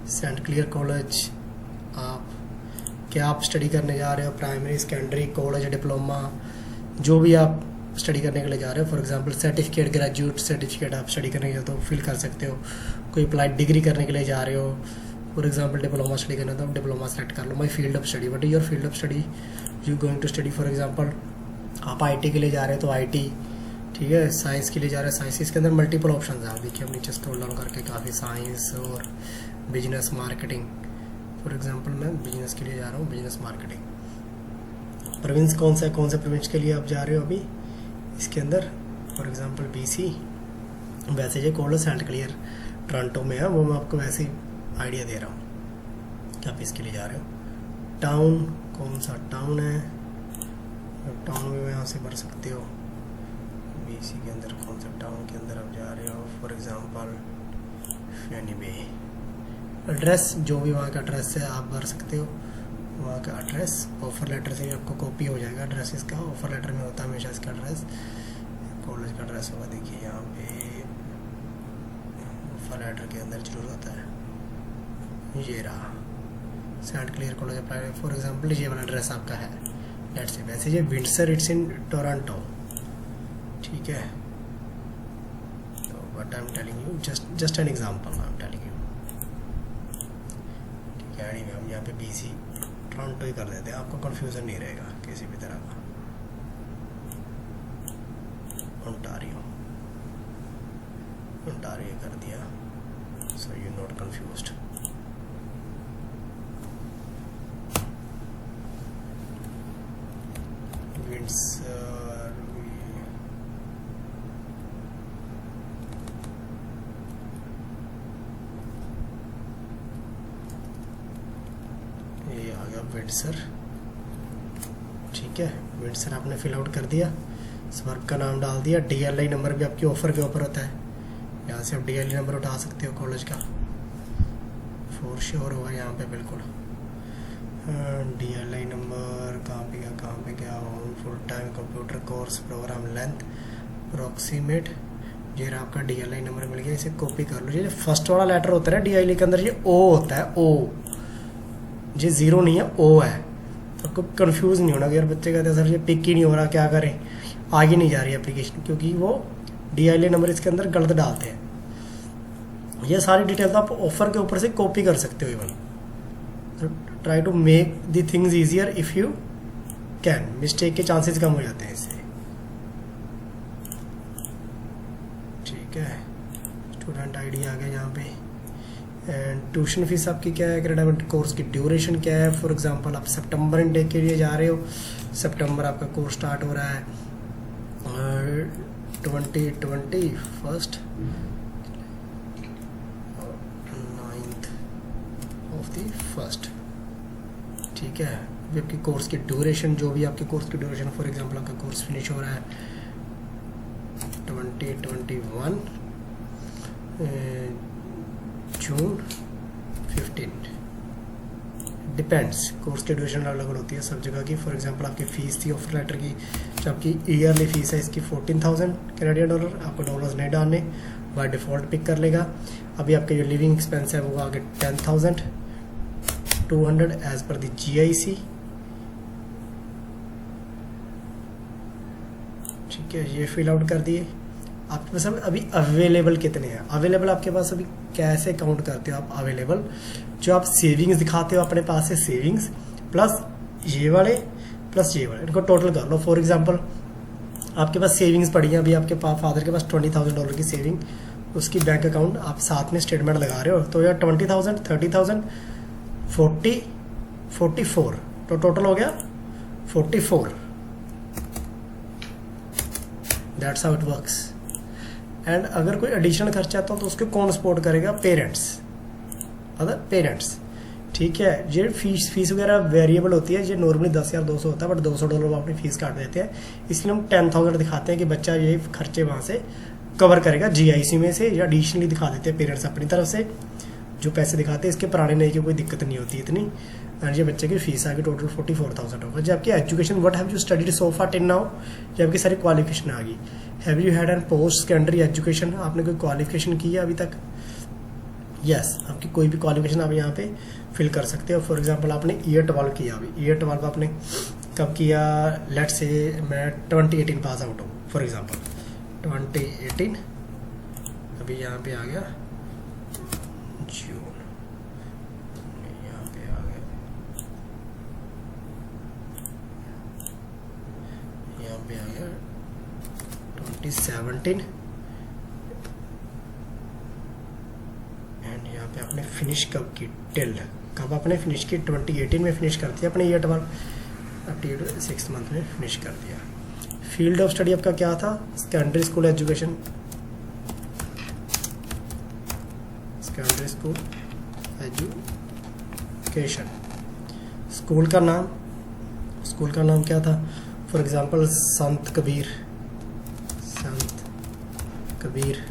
सेंट क्लियर कॉलेज, आप क्या आप स्टडी करने जा रहे हो, प्राइमरी, सेकेंडरी, कॉलेज, डिप्लोमा, जो भी आप स्टडी करने के लिए जा रहे हो। For example certificate, graduate certificate आप स्टडी करने के लिए तो फिल कर सकते हो। कोई अप्लाइड डिग्री करने के लिए जा रहे हो, फॉर एग्जांपल डिप्लोमा स्टडी करना, तो आप डिप्लोमा सेलेक्ट कर लो। My field of study, what is your field of study you going to study. For example आप IT के लिए जा रहे हो तो IT, ठीक है। साइंस के लिए जा रहे हैं साइंस, इसके अंदर मल्टीपल ऑप्शन है। आप देखिए, हम नीचे स्क्रॉल डाउन करके काफ़ी साइंस और बिजनेस मार्केटिंग, फॉर एग्जांपल मैं बिजनेस के लिए जा रहा हूँ, बिजनेस मार्केटिंग। प्रोविंस कौन सा प्रोविंस के लिए आप जा रहे हो अभी इसके अंदर, फॉर एग्जांपल BC। वैसे ये कॉलेज सेंट क्लियर टोरंटो में है, वो मैं आपको वैसे ही आइडिया दे रहा हूँ कि आप इसके लिए जा रहे हो। टाउन, कौन सा टाउन है, टाउन में यहाँ से भर सकते हो। बीसी के अंदर कौन सा टाउन के अंदर आप जा रहे हो, for example Fanny Bay. Address जो भी वहाँ का एड्रेस है आप भर सकते हो, वहाँ का एड्रेस ऑफर लेटर से भी आपको कॉपी हो जाएगा एड्रेस इसका। ऑफर लेटर में होता है हमेशा इसका एड्रेस, कॉलेज का एड्रेस होगा। देखिए यहाँ पे ऑफर लेटर के अंदर जरूर होता है, ये रहा Saint Clair College apply. For example ये वाला एड्रेस आपका है, लेट्स से वैसे ये विंडसर, इट्स इन टोरंटो, ठीक है। तो what I am telling you, just an example I am telling you, ठीक है। एनीवे हम यहाँ पे बीसी टोरंटो ही कर देते हैं, आपको कंफ्यूजन नहीं रहेगा किसी भी तरह का। ओंटारियो कर दिया, सो यू नॉट कंफ्यूज्ड। ये आ गया विंडसर, ठीक है। विंडसर आपने फिल आउट कर दिया, वर्क का नाम डाल दिया, DLI नंबर भी आपकी ऑफर के ऊपर होता है, यहाँ से आप DLI नंबर उठा सकते हो कॉलेज का, फॉर श्योर होगा यहाँ पे बिल्कुल। DLI नंबर कहाँ पे गया home, full time computer course, program length, approximate. ये रहा आपका DLI नंबर मिल गया, इसे कॉपी कर लो। ये फर्स्ट वाला लेटर होता है ना DLI के अंदर, ये O होता है, O, ये 0 नहीं है, O है। तो आपको कंफ्यूज नहीं होना कि यार बच्चे कहते हैं सर ये पिक ही नहीं हो रहा, क्या करें, आगे नहीं जा रही एप्लीकेशन, क्योंकि वो DLI नंबर इसके अंदर गलत डालते हैं। ये सारी डिटेल्स आप ऑफर के ऊपर से कॉपी कर सकते हो even. Try to make the things easier if you can, mistake के चांसेस कम हो जाते हैं इससे, ठीक है। स्टूडेंट आईडी आ गया यहाँ पे, एंड ट्यूशन फीस आपकी क्या है, एकेडमिक कोर्स की ड्यूरेशन क्या है। फॉर एग्जांपल आप सितंबर इनटेक के लिए जा रहे हो, सितंबर आपका कोर्स स्टार्ट हो रहा है 2021 9th of the 1st, ठीक है। अभी आपकी कोर्स की ड्यूरेशन, जो भी आपके कोर्स की ड्यूरेशन, फॉर एग्जांपल आपका कोर्स फिनिश हो रहा है 2021 जून 15, डिपेंड्स, कोर्स की ड्यूरेशन अलग अलग होती है सब जगह की। फॉर एग्जांपल आपकी फीस थी ऑफर लेटर की, जो आपकी ईयरली फीस है इसकी $14,000 कैनेडियन डॉलर, आपको डॉलर्स नहीं डालने, बाय डिफ़ॉल्ट पिक कर लेगा। अभी आपका जो लिविंग एक्सपेंस है वो आगे 10,200 एज पर द GIC, ठीक है। ये फिल आउट कर दिए। आपके पास अभी अवेलेबल कितने हैं, अवेलेबल आपके पास अभी कैसे काउंट करते हो आप अवेलेबल, जो आप सेविंग्स दिखाते हो अपने पास से, सेविंग्स प्लस ये वाले प्लस ये वाले, इनको टोटल कर लो। फॉर एग्जांपल आपके पास सेविंग्स पड़ी है, अभी आपके फादर के पास $20,000 की सेविंग, उसकी बैंक अकाउंट आप साथ में स्टेटमेंट लगा रहे हो, तो यार 20,000, 30,000, 40, 44, तो टोटल हो गया 44। That's how it works. And अगर कोई एडिशनल खर्चा आता हो तो उसको कौन सपोर्ट करेगा, पेरेंट्स, अदर पेरेंट्स, ठीक है। ये फीस वगैरह वेरिएबल होती है, ये नॉर्मली 10,200 होता है, बट $200 वो अपनी फीस काट देते हैं, इसलिए हम 10,000 दिखाते हैं कि बच्चा ये खर्चे वहाँ से कवर करेगा GIC में से, या एडिशनली दिखा देते हैं पेरेंट्स अपनी तरफ से, जो पैसे दिखाते हैं इसके पुराने नहीं की कोई दिक्कत नहीं होती इतनी। एंड ये बच्चे की फीस आगे टोटल 44,000 होगा। जब आपकी education, what have you studied so far till now, ये आपकी सारी क्वालिफिकेशन आ गई। Have you had an post secondary education, आपने कोई क्वालिफिकेशन की है अभी तक, यस, आपकी कोई भी क्वालिफिकेशन आप यहाँ पे फिल कर सकते हो। फॉर एग्जांपल आपने ईयर 12 किया, अभी ईयर 12 आपने कब किया, लेट्स से मैं 2018 पास आउट हूँ, फॉर एग्जांपल 2018, अभी यहाँ पे आ गया जून, यहाँ पे आ गया, यहाँ पे आ गया 2017, एंड यहाँ पे आपने फिनिश कब की, टिल कब आपने फिनिश की, 2018 में फिनिश कर दिया अपने ईयर 12, अब 6 मंथ में फिनिश कर दिया। फील्ड ऑफ स्टडी आपका क्या था, secondary school education, secondary school education. School का नाम क्या था, for example Sant Kabir Kabir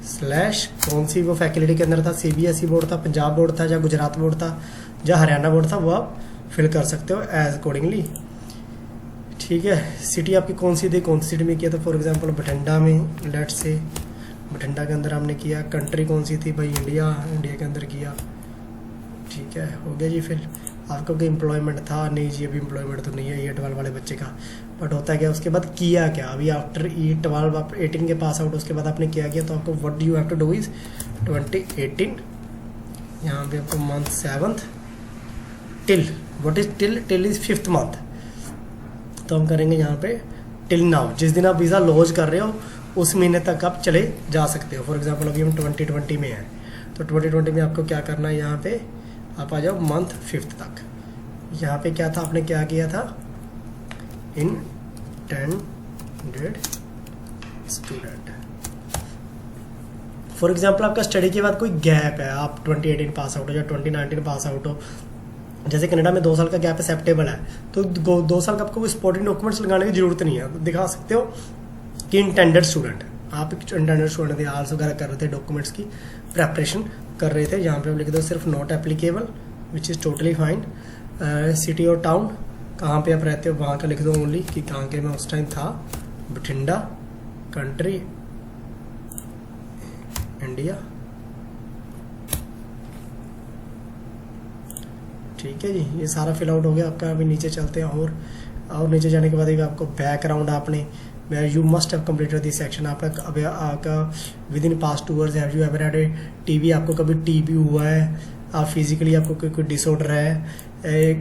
slash कौन सी वो फैकल्टी के अंदर था, CBSE बोर्ड था, पंजाब बोर्ड था या गुजरात बोर्ड था या हरियाणा बोर्ड था, वो आप फिल कर सकते हो एज अकॉर्डिंगली। ठीक है, सिटी आपकी कौन सी थी, कौन सी सिटी में किया था, फॉर एग्जांपल बठिंडा में, लेट से बठिंडा के अंदर हमने किया। कंट्री कौन सी थी भाई, इंडिया के अंदर किया। ठीक है, हो गया जी। फिर आपको कोई एम्प्लॉयमेंट था, नहीं जी अभी एम्प्लॉयमेंट तो नहीं है ये 12 वाले बच्चे का, बट होता है क्या उसके बाद किया क्या, अभी आफ्टर E12 आप 18 के पास आउट, उसके बाद आपने क्या किया, तो आपको what you have to do is 2018, यहाँ पे आपको month 7th till, what is till is 5th month, तो हम करेंगे यहाँ पे टिल नाउ, जिस दिन आप वीज़ा लॉन्च कर रहे हो उस महीने तक आप चले जा सकते हो। फॉर एग्जांपल अभी हम 2020 में हैं, तो 2020 में आपको क्या करना है, यहाँ पे आप आ जाओ मंथ 5th तक। यहाँ पे क्या था, आपने क्या किया था, इंटेंडेड स्टूडेंट। फॉर एग्जांपल आपका स्टडी के बाद कोई गैप है, आप 2018 पास आउट हो या 2019 पास आउट हो, जैसे कनाडा में 2 साल का गैप एक्सेप्टेबल है, तो 2 साल का आपको सपोर्टिंग डॉक्यूमेंट्स लगाने की जरूरत नहीं है, दिखा सकते हो कि इंटेंडेड स्टूडेंट, आप एक इंटेंडेड स्टूडेंट थे, आल्स वगैरह कर रहे थे, डॉक्यूमेंट्स की प्रेपरेशन कर रहे थे। यहाँ पे आप लिख दो सिर्फ not applicable, which is totally fine. City और टाउन, कहाँ पे आप रहते हो वहाँ का लिख दो ओनली, कि कहाँ के मैं उस टाइम था, बठिंडा, कंट्री इंडिया। ठीक है जी, ये सारा फिल आउट हो गया आपका। अभी नीचे चलते हैं, और नीचे जाने के बाद आपको बैकग्राउंड आपने you must have completed this section, आपका within past 2 years have you ever had a TB, आपको कभी टीबी हुआ है, आप फिजिकली आपको कोई डिसऑर्डर है,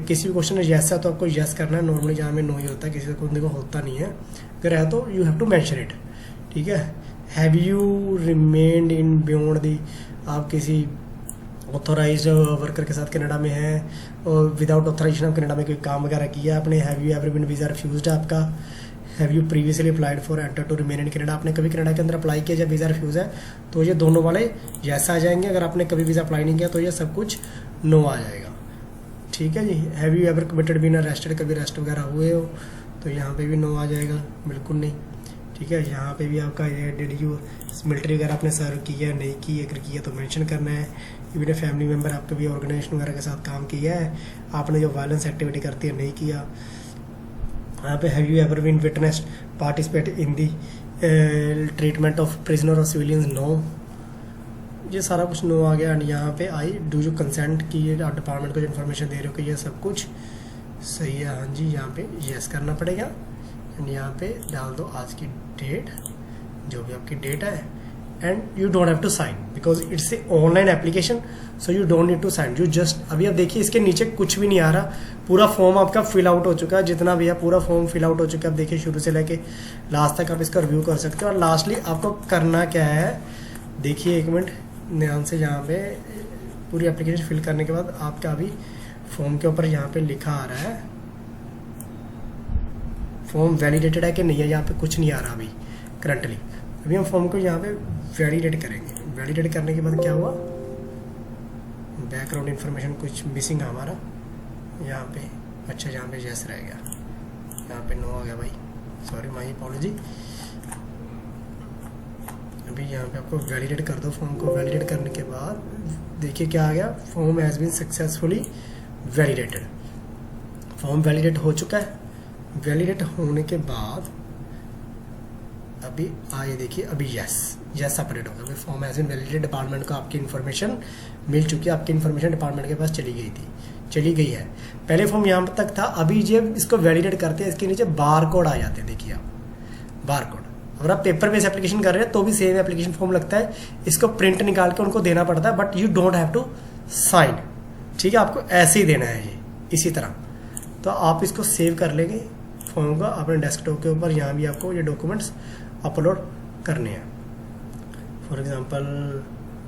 किसी भी क्वेश्चन में यस है तो आपको यस करना है, नॉर्मली जहाँ में नो ही होता है, किसी को देखो होता नहीं है, अगर है तो you have to mention it. ठीक है, have you remained in beyond the, आप किसी ऑथोराइज वर्कर के साथ कनाडा में है और विदाउट ऑथोराइजेशन आप कनाडा में कोई काम वगैरह किया आपने, have you ever been visa refused है आपका, have you previously applied for enter to remain in Canada, आपने कभी कनाडा के अंदर अप्लाई किया जब वीज़ा रिफ्यूज़ है, तो ये दोनों वाले यस आ जाएंगे, अगर आपने कभी वीज़ा अप्लाई नहीं किया तो ये सब कुछ नो आ जाएगा। ठीक है जी, have you ever committed been arrested, कभी अरेस्ट वगैरह हुए हो तो यहाँ पे भी नो आ जाएगा, बिल्कुल नहीं। ठीक है, यहाँ पे भी आपका ये डिड यू मिलिट्री वगैरह आपने सर्व किया है नहीं की, अगर किया तो मेंशन करना है। इवन फैमिली मेम्बर आपके भी ऑर्गेनाइजेशन वगैरह के साथ काम किया है, आपने जो वायलेंस एक्टिविटी करती है नहीं किया। यहाँ पे have you ever been witnessed participate in the treatment of prisoner और सिविलियंस, नो, ये सारा कुछ नो आ गया। एंड यहाँ पे आई डू यू कंसेंट की आप डिपार्टमेंट को जो इन्फॉर्मेशन दे रहे हो कि ये सब कुछ सही है, हाँ जी, यहाँ पे यस करना पड़ेगा। एंड यहाँ पे डाल दो आज की डेट, जो भी आपकी डेट है, and you don't have to sign because it's a online application, so you don't need to sign, you just अभी आप देखिए इसके नीचे कुछ भी नहीं आ रहा, पूरा फॉर्म आपका फिल आउट हो चुका है, जितना भी है पूरा फॉर्म फिल आउट हो चुका है। आप देखिए शुरू से लेके लास्ट तक आप इसका रिव्यू कर सकते हो। और लास्टली आपको करना क्या है, देखिए 1 मिनट ध्यान से, यहाँ पे पूरी एप्लीकेशन फिल करने के बाद आपका अभी फॉर्म के ऊपर यहाँ पे लिखा आ रहा है फॉर्म वैलिडेटेड है कि नहीं है, यहाँ पे कुछ नहीं आ रहा अभी करंटली। अभी हम फॉर्म को यहाँ पे वैलिडेट करेंगे, वैलिडेट करने के बाद क्या हुआ, बैकग्राउंड इन्फॉर्मेशन कुछ मिसिंग है हमारा यहाँ पे, अच्छा यहाँ पे यस रह गया, यहाँ पे नो आ गया भाई, सॉरी माई अपॉलॉजी। अभी यहाँ पे आपको वैलिडेट कर दो फॉर्म को, वैलिडेट करने के बाद देखिए क्या आ गया, form has been successfully validated, form validate हो चुका है। वैलिडेट होने के बाद अभी आइए देखिए, अभी यस अपडेट होगा, अभी form has been validated, department को आपकी इन्फॉर्मेशन मिल चुकी है, आपकी इन्फॉर्मेशन डिपार्टमेंट के पास चली गई है। पहले फॉर्म यहाँ तक था, अभी जब इसको वैलिडेट करते हैं इसके नीचे बार कोड आ जाते हैं, देखिए आप बार कोड, अगर आप पेपर बेस्ड एप्लीकेशन कर रहे हैं तो भी सेम एप्लीकेशन फॉर्म लगता है, इसको प्रिंट निकाल के उनको देना पड़ता है, but you don't have to sign. ठीक है, आपको ऐसे ही देना है ये इसी तरह, तो आप इसको सेव कर लेंगे फॉर्म का अपने डेस्कटॉप के ऊपर, यहाँ भी आपको ये डॉक्यूमेंट्स अपलोड करने हैं। फॉर एग्जांपल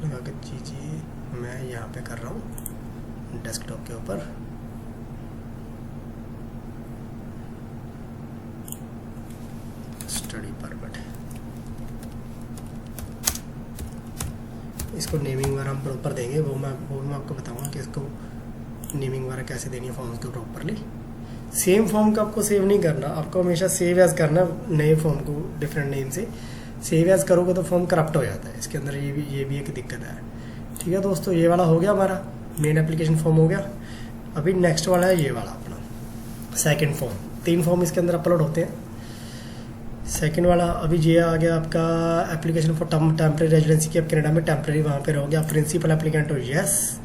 लगा के चीज़ें मैं यहाँ पे कर रहा हूँ डेस्कटॉप के ऊपर, स्टडी परमिट, इसको नेमिंग वगैरह हम प्रॉपर देंगे, वो मैं आपको बताऊंगा कि इसको नेमिंग वगैरह कैसे देनी है फॉर्म्स को प्रॉपरली। सेम फॉर्म का आपको सेव नहीं करना, आपको हमेशा सेव एज करना नए फॉर्म को डिफरेंट नेम से, सेव एज करोगे तो फॉर्म करप्ट हो जाता है, इसके अंदर ये भी एक दिक्कत है। ठीक है दोस्तों, ये वाला हो गया हमारा मेन एप्लीकेशन फॉर्म हो गया। अभी नेक्स्ट वाला है ये वाला अपना सेकंड फॉर्म। 3 फॉर्म इसके अंदर अपलोड होते हैं। सेकंड वाला अभी ये आ गया आपका एप्लीकेशन फॉर टेम्परेरी रेजिडेंसी की, आप कनाडा में टेम्परेरी वहाँ पे रहोगे। आप प्रिंसिपल एप्लीकेंट हो, यस।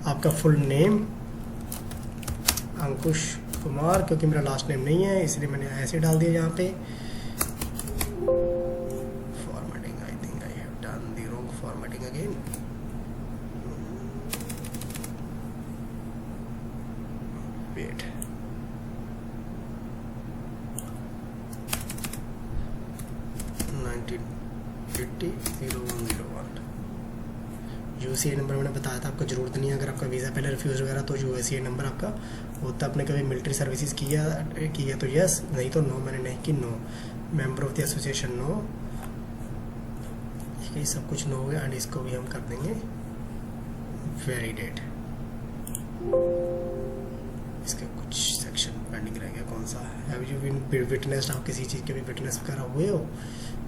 आपका फुल नेम अंकुश कुमार, क्योंकि मेरा लास्ट नेम नहीं है इसलिए मैंने ऐसे डाल दिया यहाँ पे। Formatting, I think I have done the wrong formatting again. Wait, USA number मैंने बताया था आपको ज़रूरत नहीं है। अगर आपका वीज़ा पहले रिफ्यूज़ वगैरह तो यूएसए नंबर आपका होता। आपने कभी मिलिट्री सर्विसेज किया तो यस, नहीं तो नो। मैंने नहीं कि no. Member of the association no. ये सब कुछ नो हो गया। एंड इसको भी हम कर देंगे वैलिडेट। इसका कुछ सेक्शन पेंडिंग रह गया, कौन सा? हैव यू बीन विटनेस्ड, आप किसी चीज़ के भी विटनेस वगैरह हुए हो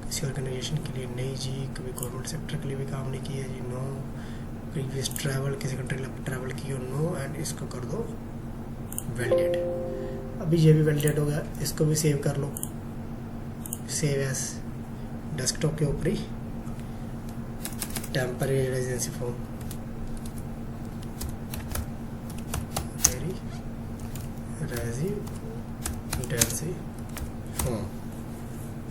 किसी ऑर्गेनाइजेशन के लिए? नहीं जी। कभी गवर्नमेंट सेक्टर के लिए भी काम नहीं किया जी? नो। प्रीवियस ट्रैवल, किसी कंट्री में ट्रैवल किया? नो। एंड इसको कर दो वैलिडेट। अभी ये भी वैलिडेट हो गया, इसको भी सेव कर लो। सेव एज डेस्कटॉप के ऊपर ही temporary residency form, residency form.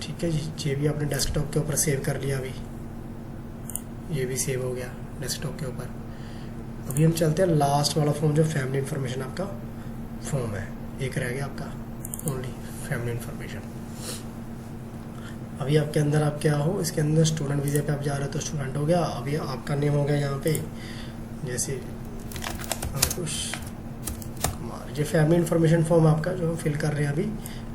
ठीक है जी, ये भी आपने डेस्कटॉप के ऊपर सेव कर लिया। अभी ये भी सेव हो गया डेस्कटॉप के ऊपर। अभी हम चलते हैं लास्ट वाला फॉर्म, जो फैमिली इंफॉर्मेशन आपका फॉर्म है। एक रह गया आपका ओनली फैमिली इंफॉर्मेशन। अभी आपके अंदर आप क्या हो, इसके अंदर स्टूडेंट वीज़ा पे आप जा रहे हो तो स्टूडेंट हो गया। अभी आपका नेम हो गया यहाँ पे जैसे अंकुश कुमार। ये फैमिली इंफॉर्मेशन फॉर्म आपका जो हम फिल कर रहे हैं अभी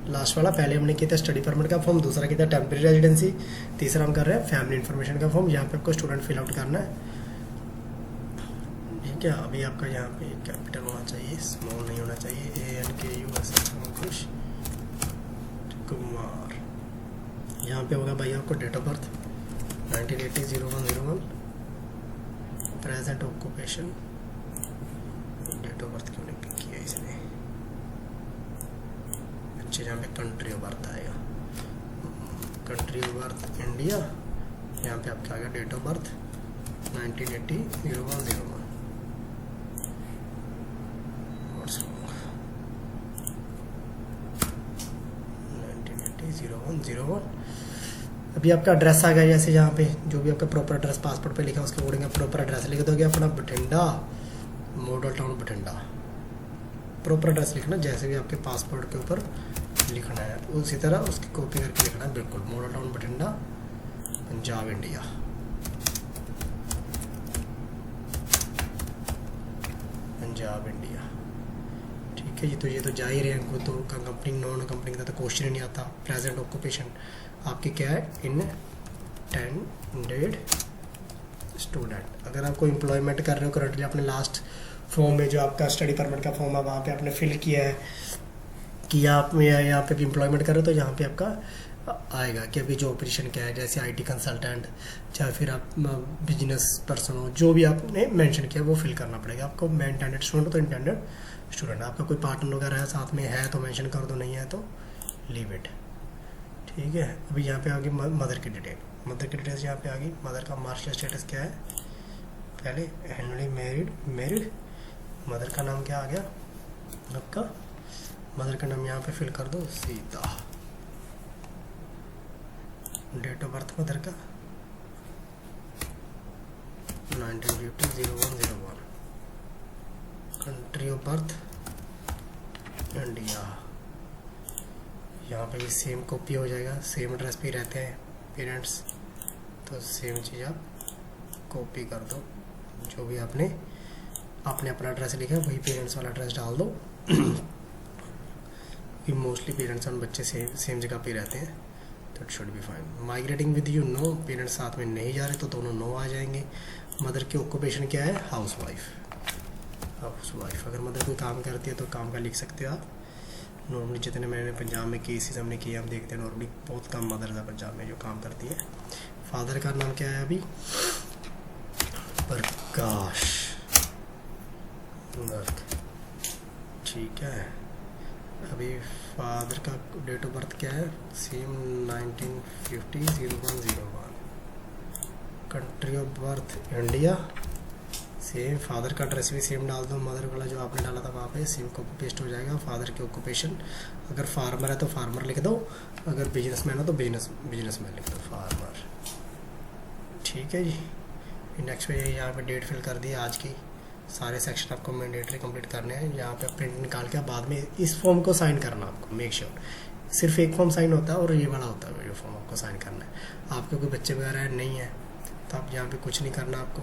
लास्ट वाला। पहले हमने किया था स्टडी परमिट का फॉर्म, दूसरा किया था टेम्परेरी रेजिडेंसी, तीसरा हम कर रहे हैं फैमिली इन्फॉर्मेशन का फॉर्म। यहाँ पे आपको स्टूडेंट फिल आउट करना है। ठीक है, अभी आपका यहाँ पे कैपिटल होना चाहिए, स्मॉल नहीं होना चाहिए। ANKUS अंकुश कुमार। यहाँ पे होगा भाई आपको date of birth 1980-0101, present occupation. Date of birth क्यों नहीं पिक किया इसने? अच्छा, यहाँ पे कंट्री ऑफ बर्थ आएगा, कंट्री ऑफ बर्थ इंडिया। यहाँ पे आपका आ गया date of birth 1980-0101। What's wrong? 1980-0101। अभी आपका एड्रेस आ गया, जैसे यहाँ पे जो भी आपका प्रॉपर एड्रेस पासपोर्ट पे लिखा है उसके अकॉर्डिंग प्रॉपर एड्रेस लिख दोगे अपना। Bathinda, model town Bathinda, proper address लिखना जैसे भी आपके पासपोर्ट के ऊपर लिखना है उसी तरह उसकी कॉपी करके लिखना है। बिल्कुल, model town Bathinda, Punjab India. Punjab India. ठीक है जी, तो ये तो जा ही रहे हैं। तो कंपनी नॉन कंपनी का तो क्वेश्चन ही नहीं आता। प्रेजेंट ऑक्यूपेशन आपकी क्या है? Intended student. अगर आप कोई एम्प्लॉयमेंट कर रहे हो करंटली, अपने लास्ट फॉर्म में जो आपका स्टडी परमिट का फॉर्म है वहाँ पे आपने फिल किया है कि आप यहाँ पे भी एम्प्लॉयमेंट कर रहे हो, तो यहाँ पे आपका आएगा कि अभी जो ऑपरेशन क्या है, जैसे IT कंसल्टेंट, चाहे फिर आप बिजनेस पर्सन हो, जो भी आपने मेंशन किया वो फिल करना पड़ेगा आपको। मैं इंटेंडेड स्टूडेंट हो तो इंटेंडेड स्टूडेंट। आपका कोई पार्टनर वगैरह है साथ में है तो मेंशन कर दो, नहीं है तो लीव इट। ठीक है, अभी यहाँ पे आ गई मदर की डिटेल। मदर की डिटेल्स यहाँ पे आ गई। मदर का मार्शल स्टेटस क्या है? पहले हैंडली मैरिड। मदर का नाम क्या आ गया आपका? मदर का नाम यहाँ पे फिल कर दो, Sita. Date of birth mother का 1950-0101। Country of birth India. यहाँ पे भी सेम कॉपी हो जाएगा, सेम एड्रेस पे रहते हैं पेरेंट्स, तो सेम चीज़ आप कॉपी कर दो। जो भी आपने अपना एड्रेस लिखा है वही पेरेंट्स वाला एड्रेस डाल दो। कि मोस्टली पेरेंट्स और बच्चे सेम जगह पे रहते हैं, तो it should be fine. Migrating with you, no. Parents साथ में नहीं जा रहे तो दोनों नो आ जाएंगे। मदर की ऑक्यूपेशन क्या है? House wife. अगर मदर कोई काम करती है तो काम का लिख सकते हो आप। नॉर्मली जितने मैंने पंजाब में केसेस हमने किए हम देखते हैं नॉर्मली बहुत कम मदर्स है पंजाब में जो काम करती है। फादर का नाम क्या है अभी? प्रकाश गर्ग, ठीक है। अभी फादर का डेट ऑफ बर्थ क्या है? Same 1950-0101। Country of birth India, same. Father का एड्रेस भी सेम डाल दो, मदर वाला जो आपने डाला था वहाँ पे सेम कॉपी पेस्ट हो जाएगा। फादर की ऑक्यूपेशन, अगर फार्मर है तो फार्मर लिख दो, अगर बिजनेसमैन है तो बिजनेसमैन लिख दो, फार्मर, ठीक है जी। नेक्स्ट पे यहाँ पे डेट फिल कर दी आज की। सारे सेक्शन आपको मैंडेटरी कंप्लीट करने हैं। यहाँ पे प्रिंट निकाल के बाद में इस फॉर्म को साइन करना आपको, मेक श्योर सिर्फ एक फॉर्म साइन होता है और ये वाला होता है जो फॉर्म आपको साइन करना है। आपके कोई बच्चे वगैरह नहीं है तो आप यहाँ पे कुछ नहीं करना, आपको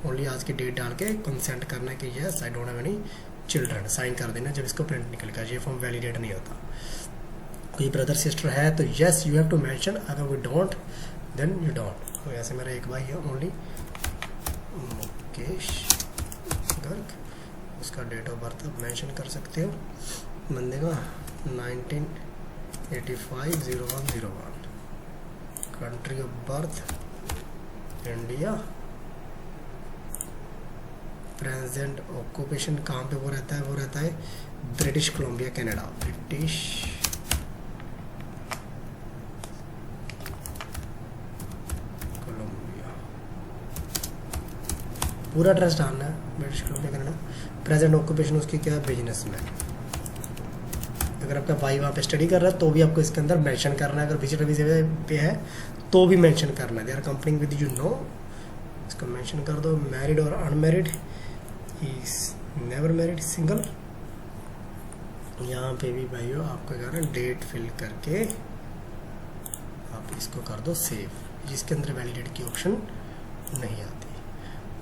ओनली आज की डेट डाल के कंसेंट करना है कि yes I don't have any children, sign कर देना जब इसको प्रिंट निकलेगा। ये फॉर्म वैलिडेट नहीं होता। कोई ब्रदर सिस्टर है तो yes you have to mention, अगर we don't then you don't. तो ऐसे मेरा एक भाई है ओनली, मुकेश गर्ग, उसका डेट ऑफ बर्थ आप मेंशन कर सकते हो बंदे का 1985-0101। Country of birth India, present occupation कहाँ पे वो रहता है? वो रहता है British Columbia Canada, British Columbia. पूरा एड्रेस डालना है, British Columbia Canada. Present occupation उसकी क्या है? बिजनेसमैन। अगर आपका भाई वहाँ पे स्टडी कर रहा है तो भी आपको इसके अंदर मेंशन करना है। अगर विजिटर वीज़ा पे है तो भी मेंशन करना है, they are accompanying with you no, इसको मेंशन कर दो। मैरिड और unmarried, is never married, single. यहाँ पे भी भाइयों आपको क्या करना है? डेट फिल करके आप इसको कर दो सेव, जिसके अंदर वैलिडेट की ऑप्शन नहीं आती।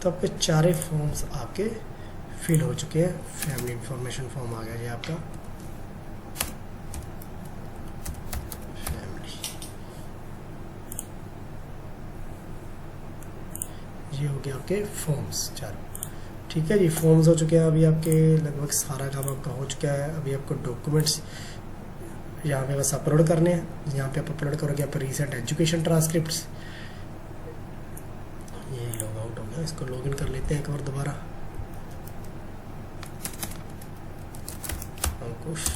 तो आपके चारे फॉर्म्स आपके फिल हो चुके हैं। फैमिली इंफॉर्मेशन फॉर्म आ गया जी आपका, ये हो गया आपके फॉर्म्स चारों, ठीक है जी। फॉर्म्स हो चुके हैं अभी आपके, लगभग सारा काम आपका हो चुका है। अभी आपको डॉक्यूमेंट्स यहाँ पे बस अपलोड करने हैं। यहाँ पे आप अपलोड करोगे आप रिसेंट एजुकेशन ट्रांसक्रिप्ट्स। ये लॉग आउट हो गया, इसको लॉगिन कर लेते हैं एक बार दोबारा। अंकुश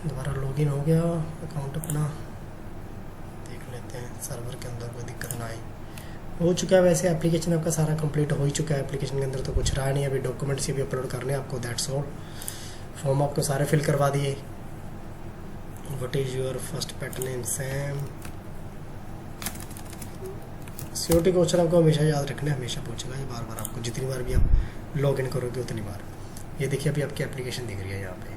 दोबारा लॉगिन हो गया अकाउंट अपना, देख लेते हैं सर्वर के अंदर कोई दिक्कत ना आई। हो चुका है वैसे, एप्लीकेशन आपका सारा कंप्लीट हो ही चुका है। एप्लीकेशन के अंदर तो कुछ रहा नहीं, अभी डॉक्यूमेंट्स ही भी अपलोड करने हैं आपको, दैट्स ऑल। फॉर्म आपको सारे फिल करवा दिए। What is your first pet name? Sam. Security question आपको हमेशा याद रखना है, हमेशा पूछेगा ये बार बार आपको, जितनी बार भी आप लॉग इन करोगे उतनी बार। ये देखिए अभी आपकी एप्लीकेशन दिख रही है यहाँ पे,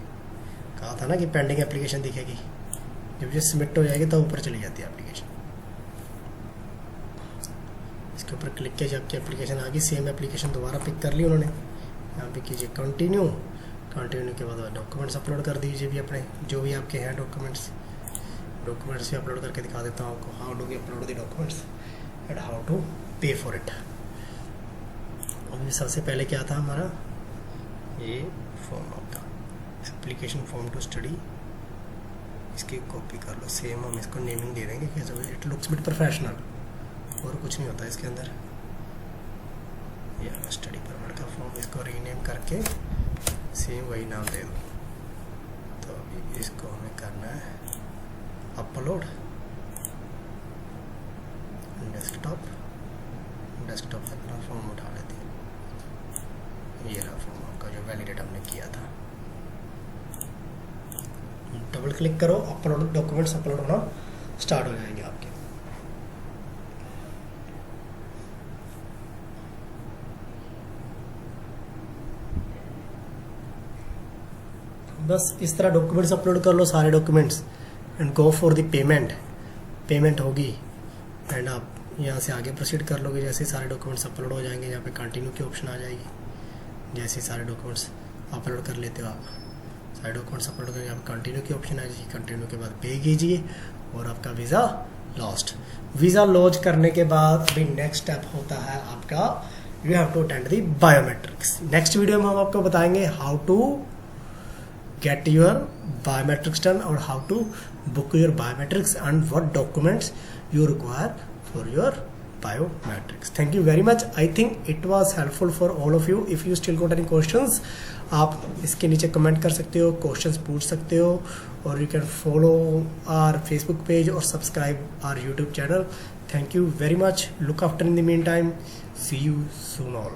कहा था ना कि पेंडिंग एप्लीकेशन दिखेगी, जब ये सबमिट हो जाएगी तब ऊपर चली जाती है एप्लीकेशन। इसके ऊपर क्लिक किया, आपकी एप्लीकेशन आ गई। सेम एप्लीकेशन दोबारा पिक कर ली उन्होंने। यहाँ पे कीजिए कंटिन्यू। कंटिन्यू के बाद डॉक्यूमेंट्स अपलोड कर दीजिए भी अपने, जो भी आपके हैं डॉक्यूमेंट्स भी अपलोड करके दिखा देता हूँ आपको। How do we upload the documents and how to pay for it. अभी सबसे पहले क्या था हमारा, ये फॉर्म आपका एप्लीकेशन फॉर्म टू स्टडी, इसकी कॉपी कर लो। सेम हम इसको नेमिंग दे देंगे कि इट लुक्स बिट प्रोफेशनल, और कुछ नहीं होता इसके अंदर। या स्टडी परमिट का फॉर्म, इसको रीनेम करके सेम वही नाम दे दो। तो अभी इसको हमें करना है अपलोड डेस्कटॉप से अपना फॉर्म उठा लेते हैं। ये रहा फॉर्म आपका जो वैलिडेट हमने किया था। डबल क्लिक करो, अपलोड डॉक्यूमेंट्स अपलोड होना स्टार्ट हो जाएंगे आपके। बस इस तरह डॉक्यूमेंट्स अपलोड कर लो सारे documents and go for the payment होगी एंड आप यहाँ से आगे प्रोसीड कर लोगे। जैसे सारे डॉक्यूमेंट्स अपलोड हो जाएंगे, यहाँ पे कंटिन्यू की ऑप्शन आ जाएगी। जैसे सारे डॉक्यूमेंट्स अपलोड कर लेते हो आप, सारे डॉक्यूमेंट सपोर्ट करेंगे। यहाँ कंटिन्यू की ऑप्शन है जी, कंटिन्यू के बाद पे कीजिए और आपका वीज़ा लॉस्ट। वीज़ा लॉन्च करने के बाद अभी नेक्स्ट स्टेप होता है आपका, you have to attend the biometrics. Next video में हम आपको बताएंगे how to get your biometrics done or how to book your biometrics and what documents you require for your biometrics. Thank you very much. I think it was helpful for all of you. If you still got any questions, आप इसके नीचे comment कर सकते हो, questions पूछ सकते हो, और you can follow our Facebook page or subscribe our YouTube channel. Thank you very much. Look after in the meantime. See you soon all.